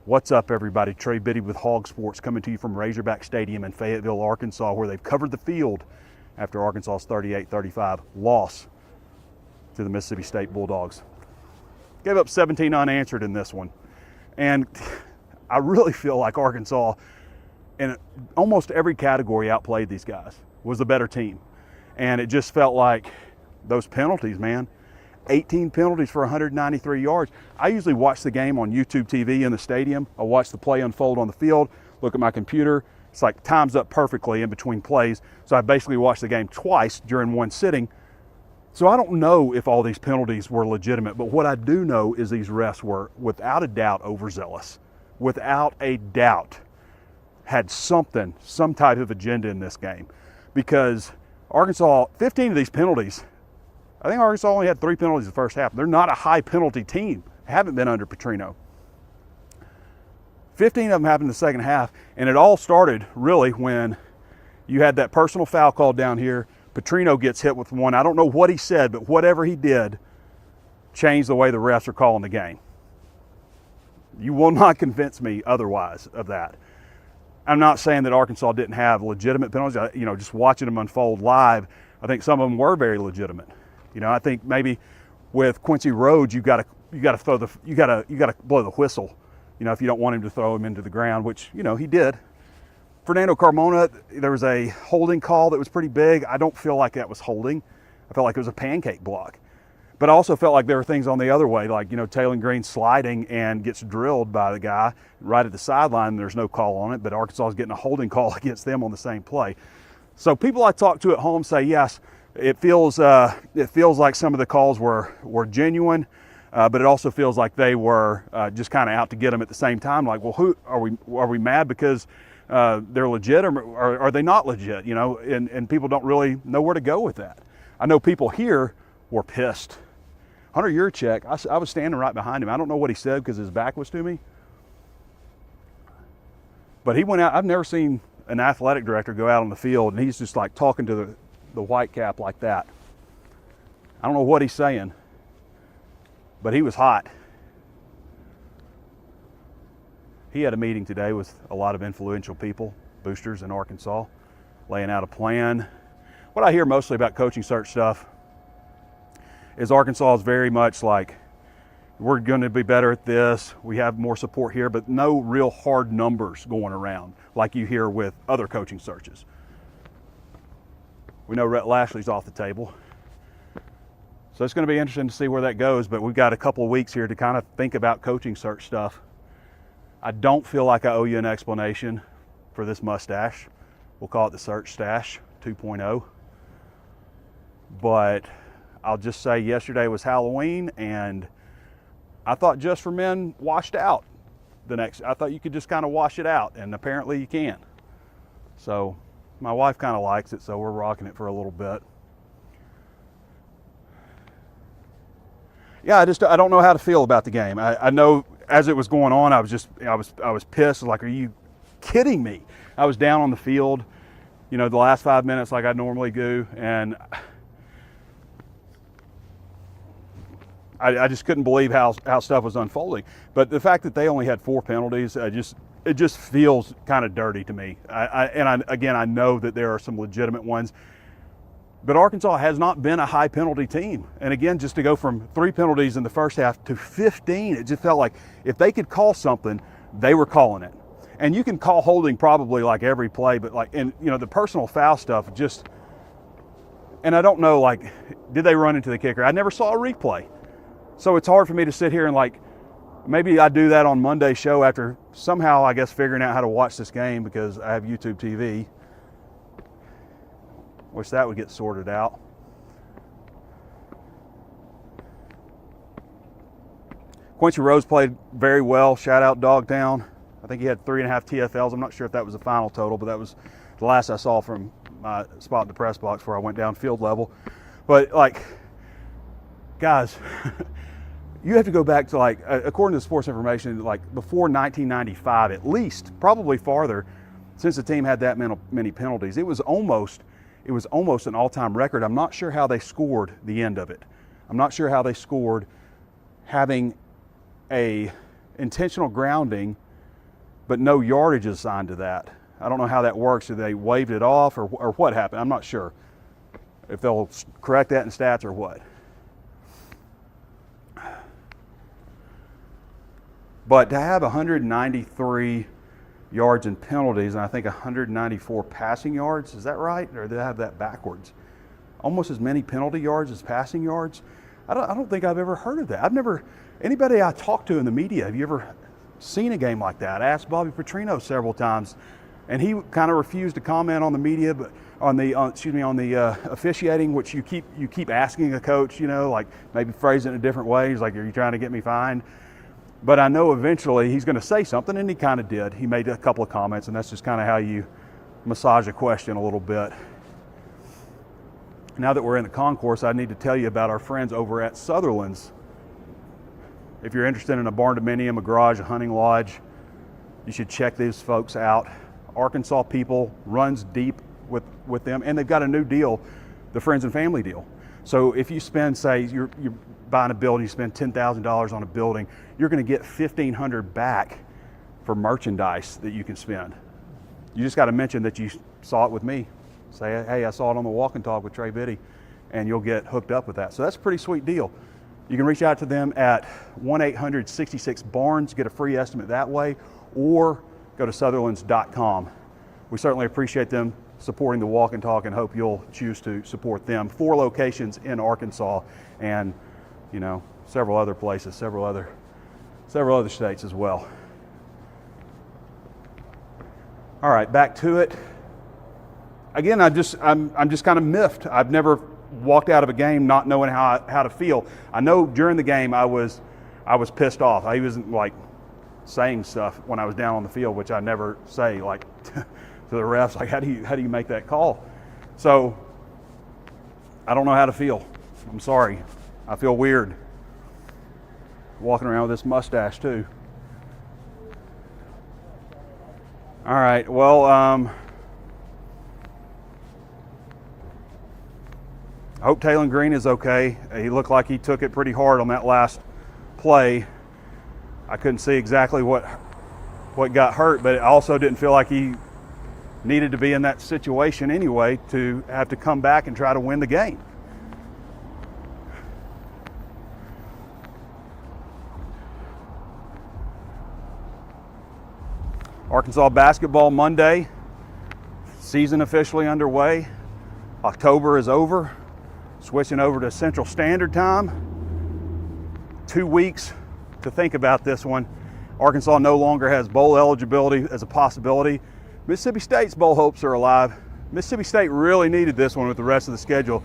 What's up, everybody? Trey Biddy with Hog Sports coming to you from Razorback Stadium in Fayetteville, Arkansas, where they've covered the field after Arkansas's 38-35 loss to the Mississippi State Bulldogs. Gave up 17 unanswered in this one. And I really feel like Arkansas, in almost every category, outplayed these guys, was the better team. And it just felt like those penalties, man. 18 penalties for 193 yards. I usually watch the game on YouTube TV in the stadium. I watch the play unfold on the field, look at my computer. It's like time's up perfectly in between plays. So I basically watched the game twice during one sitting. So I don't know if all these penalties were legitimate, but what I do know is these refs were, without a doubt, overzealous. Without a doubt, had some type of agenda in this game. Because Arkansas, 15 of these penalties, I think Arkansas only had 3 penalties in the first half. They're not a high penalty team. Haven't been under Petrino. 15 of them happened in the second half, and it all started really when you had that personal foul called down here. Petrino gets hit with one. I don't know what he said, but whatever he did changed the way the refs are calling the game. You will not convince me otherwise of that. I'm not saying that Arkansas didn't have legitimate penalties. Just watching them unfold live, I think some of them were very legitimate. I think maybe with Quincy Rhodes, you got to blow the whistle. If you don't want him to throw him into the ground, which he did. Fernando Carmona, there was a holding call that was pretty big. I don't feel like that was holding. I felt like it was a pancake block. But I also felt like there were things on the other way, like Taylor Green sliding and gets drilled by the guy right at the sideline. There's no call on it, but Arkansas is getting a holding call against them on the same play. So people I talk to at home say yes. It feels like some of the calls were genuine, but it also feels like they were just kind of out to get them at the same time. Like, well, who are we mad because they're legit, or are they not legit? And people don't really know where to go with that. I know people here were pissed. Hunter Yurchek, I was standing right behind him. I don't know what he said because his back was to me, but he went out. I've never seen an athletic director go out on the field and he's just like talking to the white cap like that. I don't know what he's saying, but he was hot. He had a meeting today with a lot of influential people, boosters in Arkansas, laying out a plan. What I hear mostly about coaching search stuff is Arkansas is very much like, we're going to be better at this, we have more support here, but no real hard numbers going around like you hear with other coaching searches. We know Rhett Lashley's off the table. So it's going to be interesting to see where that goes, but we've got a couple of weeks here to kind of think about coaching search stuff. I don't feel like I owe you an explanation for this mustache. We'll call it the Search Stash 2.0. But I'll just say yesterday was Halloween, and I thought Just for Men washed out I thought you could just kind of wash it out, and apparently you can. So my wife kind of likes it, so we're rocking it for a little bit. Yeah, I don't know how to feel about the game. I know as it was going on, I was pissed. I was like, are you kidding me? I was down on the field, the last 5 minutes like I normally do, and I just couldn't believe how stuff was unfolding. But the fact that they only had 4 penalties, it just feels kind of dirty to me. I know that there are some legitimate ones, but Arkansas has not been a high penalty team. And again, just to go from 3 penalties in the first half to 15, it just felt like if they could call something, they were calling it. And you can call holding probably like every play, but the personal foul stuff just, and I don't know, like, did they run into the kicker? I never saw a replay. So it's hard for me to sit here and maybe I do that on Monday's show after somehow, I guess, figuring out how to watch this game because I have YouTube TV. Wish that would get sorted out. Quincy Rhodes played very well. Shout out Dogtown. I think he had 3.5 TFLs. I'm not sure if that was the final total, but that was the last I saw from my spot in the press box where I went down field level. But guys, you have to go back to according to Sports Information, before 1995 at least, probably farther, since the team had that many penalties. It was almost an all-time record. I'm not sure how they scored the end of it. I'm not sure how they scored having a intentional grounding but no yardage is assigned to that. I don't know how that works. Did they waved it off or what happened? I'm not sure if they'll correct that in stats or what. But to have 193 yards and penalties, and I think 194 passing yards, is that right? Or did I have that backwards? Almost as many penalty yards as passing yards. I don't think I've ever heard of that. Anybody I talked to in the media, have you ever seen a game like that? I asked Bobby Petrino several times, and he kind of refused to comment on the media, but on the officiating, which you keep asking a coach, like maybe phrase it in a different way. He's like, "Are you trying to get me fined?" But I know eventually he's going to say something, and he kind of did. He made a couple of comments, and that's just kind of how you massage a question a little bit. Now that we're in the concourse, I need to tell you about our friends over at Sutherlands. If you're interested in a barn dominium, a garage, a hunting lodge, you should check these folks out. Arkansas people, runs deep with them, and they've got a new deal, the Friends and Family deal. So if you spend, say, you're buying a building, you spend $10,000 on a building, you're going to get $1,500 back for merchandise that you can spend. You just got to mention that you saw it with me. Say, "Hey, I saw it on the Walk and Talk with Trey Biddy," and you'll get hooked up with that. So that's a pretty sweet deal. You can reach out to them at 1-800-66-BARNS, get a free estimate that way, or go to Sutherlands.com. We certainly appreciate them supporting the Walk and Talk and hope you'll choose to support them. 4 locations in Arkansas and, several other places, several other states as well. All right, back to it. Again, I'm just kind of miffed. I've never walked out of a game not knowing how to feel. I know during the game I was pissed off. I wasn't like saying stuff when I was down on the field, which I never say, like to the refs, like how do you make that call? So I don't know how to feel. I'm sorry. I feel weird walking around with this mustache too. All right, well, I hope Taylor Green is okay. He looked like he took it pretty hard on that last play. I couldn't see exactly what got hurt, but I also didn't feel like he needed to be in that situation anyway to have to come back and try to win the game. Arkansas basketball Monday, season officially underway. October is over, switching over to Central Standard Time. 2 weeks to think about this one. Arkansas no longer has bowl eligibility as a possibility. Mississippi State's bowl hopes are alive. Mississippi State really needed this one with the rest of the schedule.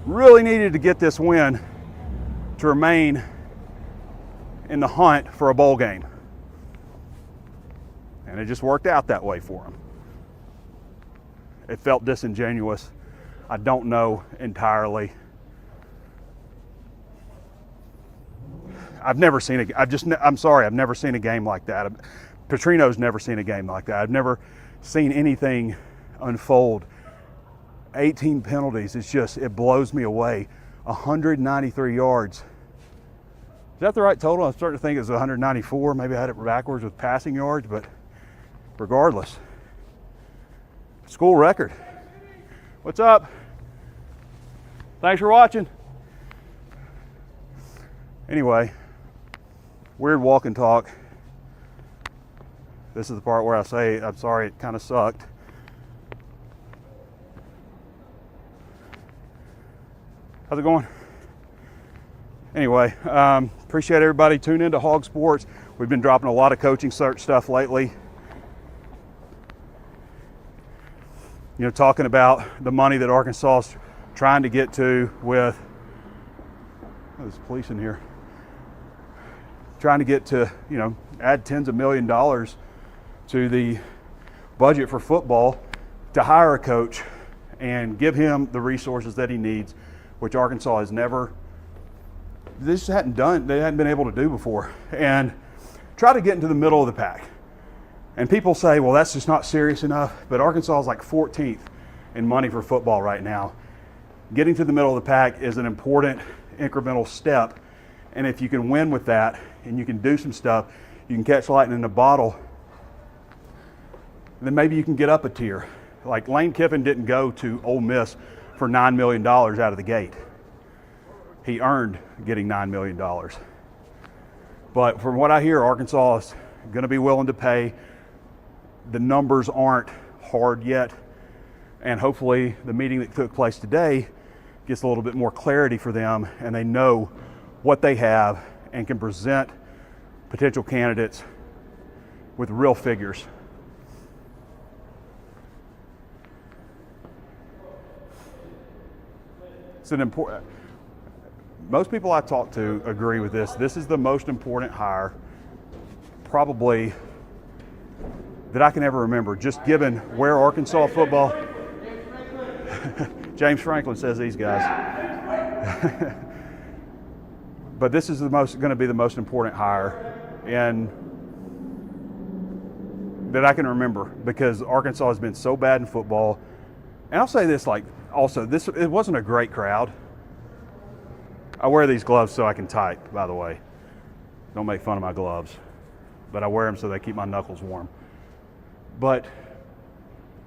Really needed to get this win to remain in the hunt for a bowl game. And it just worked out that way for them. It felt disingenuous. I don't know entirely. I've never seen I've never seen a game like that. Petrino's never seen a game like that. I've never seen anything unfold. 18 penalties, it blows me away. 193 yards. Is that the right total? I'm starting to think it was 194. Maybe I had it backwards with passing yards, but regardless. School record. What's up? Thanks for watching. Anyway, weird walk and talk. This is the part where I say, I'm sorry, it kind of sucked. How's it going? Anyway, appreciate everybody tuning into Hog Sports. We've been dropping a lot of coaching search stuff lately. Talking about the money that Arkansas is trying to get to with, there's police in here, trying to get to, add tens of $millions to the budget for football to hire a coach and give him the resources that he needs, which Arkansas has never, they hadn't been able to do before, and try to get into the middle of the pack. And people say, well, that's just not serious enough, but Arkansas is like 14th in money for football right now. Getting to the middle of the pack is an important incremental step, and if you can win with that and you can do some stuff, you can catch lightning in a bottle. then maybe you can get up a tier. Like Lane Kiffin didn't go to Ole Miss for $9 million out of the gate. He earned getting $9 million. But from what I hear, Arkansas is going to be willing to pay. The numbers aren't hard yet. And hopefully the meeting that took place today gets a little bit more clarity for them, and they know what they have and can present potential candidates with real figures. It's an important, most people I talk to agree with this. This is the most important hire probably that I can ever remember, just given where Arkansas football, James Franklin says these guys. But this is going to be the most important hire that I can remember, because Arkansas has been so bad in football. And I'll say this, it wasn't a great crowd. I wear these gloves so I can type, by the way. Don't make fun of my gloves. But I wear them so they keep my knuckles warm. But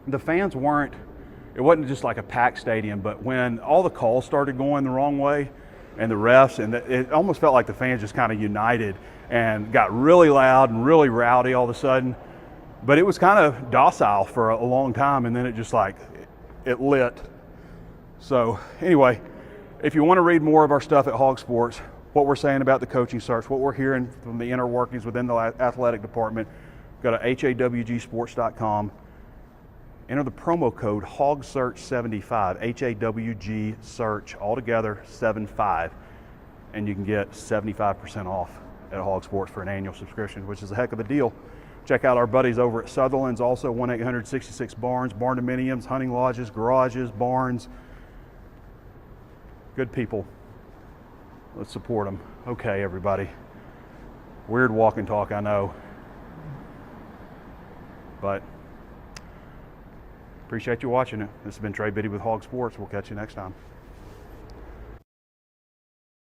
the fans it wasn't just like a packed stadium, but when all the calls started going the wrong way, and the refs, and it almost felt like the fans just kind of united and got really loud and really rowdy all of a sudden. But it was kind of docile for a long time, and then it just it lit. So anyway, if you want to read more of our stuff at Hog Sports, what we're saying about the coaching search, what we're hearing from the inner workings within the athletic department, go to hawgsports.com. Enter the promo code HOGSEARCH75, HAWG search, altogether 75, and you can get 75% off at Hog Sports for an annual subscription, which is a heck of a deal. Check out our buddies over at Sutherlands, also 1-866 Barns, barn dominiums, hunting lodges, garages, barns. Good people. Let's support them. Okay, everybody. Weird walk and talk, I know. But appreciate you watching it. This has been Trey Biddy with Hog Sports. We'll catch you next time.